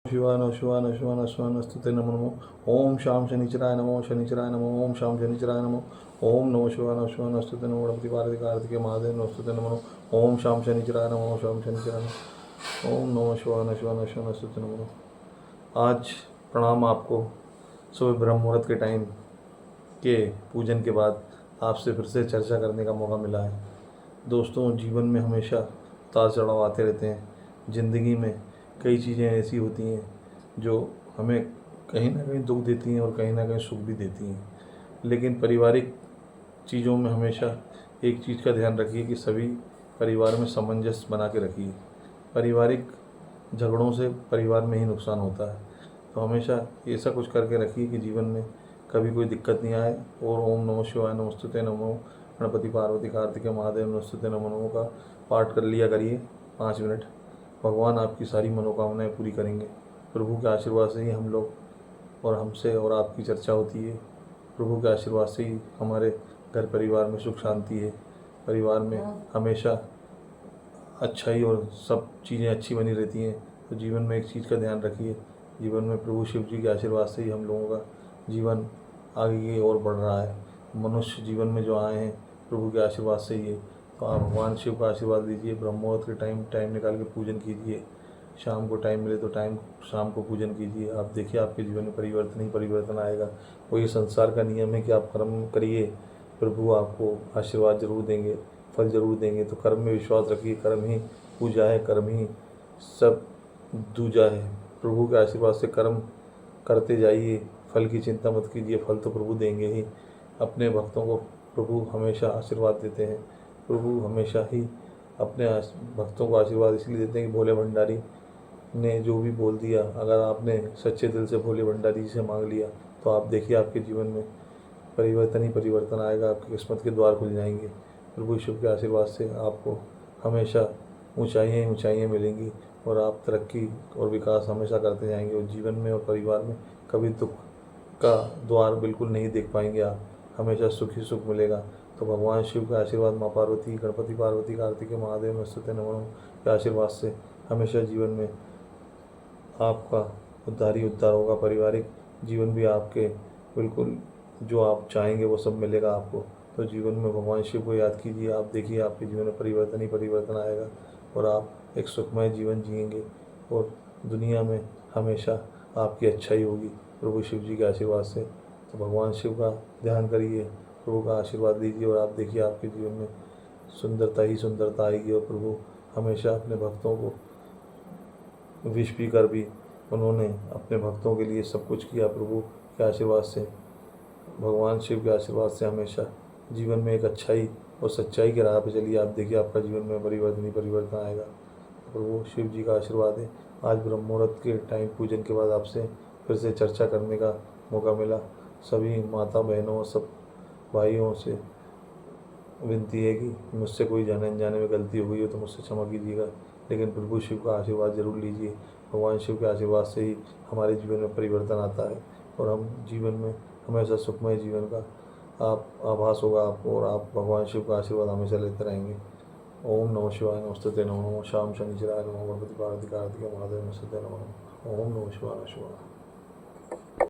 शिवाय नमः शिवाय नमः शिवाय नमः शिवाय नमस्तुते नमो नमो। ओम शाम शनिचराय नमो शनिचराय नमो। ओम शाम शनिचराय नमो। ओम नमः शिवाय नमः शिवाय नमस्तुते नमो गणपति पार्वती कार्तिकेय महादेव नमस्तुते नमो नमो। ओम शाम शनिचराय नमो। ओम शाम शनिचराय नमो। ओम नमः शिवाय नमः शिवाय नमः शिवाय नमस्तुते नमो नमो। आज प्रणाम आपको। सुबह ब्रह्म मुहूर्त के टाइम के पूजन के बाद आपसे फिर से चर्चा करने का मौका मिला है। दोस्तों, जीवन में हमेशा उतार चढ़ाव आते रहते हैं। ज़िंदगी में कई चीज़ें ऐसी होती हैं जो हमें कहीं ना कहीं दुख देती हैं और कहीं ना कहीं सुख भी देती हैं। लेकिन पारिवारिक चीज़ों में हमेशा एक चीज़ का ध्यान रखिए कि सभी परिवार में सामंजस्य बना के रखिए। पारिवारिक झगड़ों से परिवार में ही नुकसान होता है। तो हमेशा ऐसा कुछ करके रखिए कि जीवन में कभी कोई दिक्कत नहीं आए। और ओम नमः शिवाय नमस्तुते नमो गणपति पार्वती कार्तिकेय महादेव नमस्तुते नमो नमो का पाठ कर लिया करिए 5 मिनट। भगवान आपकी सारी मनोकामनाएं पूरी करेंगे। प्रभु के आशीर्वाद से ही हम लोग और हमसे और आपकी चर्चा होती है। प्रभु के आशीर्वाद से ही हमारे घर परिवार में सुख शांति है। परिवार में हमेशा अच्छाई और सब चीज़ें अच्छी बनी रहती हैं। तो जीवन में एक चीज़ का ध्यान रखिए, जीवन में प्रभु शिव जी के आशीर्वाद से ही हम लोगों का जीवन आगे की ओर बढ़ रहा है। मनुष्य जीवन में जो आए हैं प्रभु के आशीर्वाद से ही है। तो आप भगवान शिव का आशीर्वाद लीजिए। ब्रह्म मुहूर्त के टाइम निकाल के पूजन कीजिए। शाम को टाइम मिले तो शाम को पूजन कीजिए। आप देखिए आपके जीवन में परिवर्तन ही परिवर्तन आएगा। और ये संसार का नियम है कि आप कर्म करिए, प्रभु आपको आशीर्वाद जरूर देंगे, फल जरूर देंगे। तो कर्म में विश्वास रखिए। कर्म ही पूजा है, कर्म ही सब दूजा है। प्रभु के आशीर्वाद से कर्म करते जाइए, फल की चिंता मत कीजिए, फल तो प्रभु देंगे ही। अपने भक्तों को प्रभु हमेशा आशीर्वाद देते हैं। प्रभु हमेशा ही अपने भक्तों को आशीर्वाद इसलिए देते हैं कि भोले भंडारी ने जो भी बोल दिया, अगर आपने सच्चे दिल से भोले भंडारी जी से मांग लिया तो आप देखिए आपके जीवन में परिवर्तन ही परिवर्तन आएगा। आपकी किस्मत के द्वार खुल जाएंगे। प्रभु शिव के आशीर्वाद से आपको हमेशा ऊंचाइयाँ ही ऊंचाइयाँ मिलेंगी और आप तरक्की और विकास हमेशा करते जाएंगे। और जीवन में और परिवार में कभी दुख का द्वार बिल्कुल नहीं देख पाएंगे आप। हमेशा सुख ही सुख मिलेगा। तो भगवान शिव का आशीर्वाद, माँ पार्वती, गणपति पार्वती, कार्तिकेय महादेव नमस्तुते नमो नमः के आशीर्वाद से हमेशा जीवन में आपका उद्धार ही उद्धार होगा। पारिवारिक जीवन भी आपके बिल्कुल जो आप चाहेंगे वो सब मिलेगा आपको। तो जीवन में भगवान शिव को याद कीजिए। आप देखिए आपके जीवन में परिवर्तन ही परिवर्तन आएगा और आप एक सुखमय जीवन जिएंगे और दुनिया में हमेशा आपकी अच्छाई होगी प्रभु शिव जी के आशीर्वाद से। तो भगवान शिव का ध्यान करिए, प्रभु का आशीर्वाद लीजिए और आप देखिए आपके जीवन में सुंदरता ही सुंदरता आएगी। और प्रभु हमेशा अपने भक्तों को विष पी कर भी उन्होंने अपने भक्तों के लिए सब कुछ किया। प्रभु के आशीर्वाद से, भगवान शिव के आशीर्वाद से हमेशा जीवन में एक अच्छाई और सच्चाई के राह पे चलिए। आप देखिए आपका जीवन में परिवर्तन ही परिवर्तन आएगा। प्रभु शिव जी का आशीर्वाद है। आज ब्रह्म मुहूर्त के टाइम पूजन के बाद आपसे फिर से चर्चा करने का मौका मिला। सभी माता बहनों और सब भाइयों से विनती है कि मुझसे कोई जाने अनजाने में गलती हो गई हो तो मुझसे क्षमा कीजिएगा। लेकिन प्रभु शिव का आशीर्वाद जरूर लीजिए। भगवान शिव के आशीर्वाद से ही हमारे जीवन में परिवर्तन आता है और हम जीवन में हमेशा सुखमय जीवन का आप आभास होगा आपको और आप भगवान शिव का आशीर्वाद हमेशा लेते रहेंगे। ओम नमः शिवाय नमस्तुते नमो नमः। शाम शनिचराय नमो गणपति पार्वती कार्तिकेय महादेव नमस्तुते नमो नमः। ओम नमः शिवाय।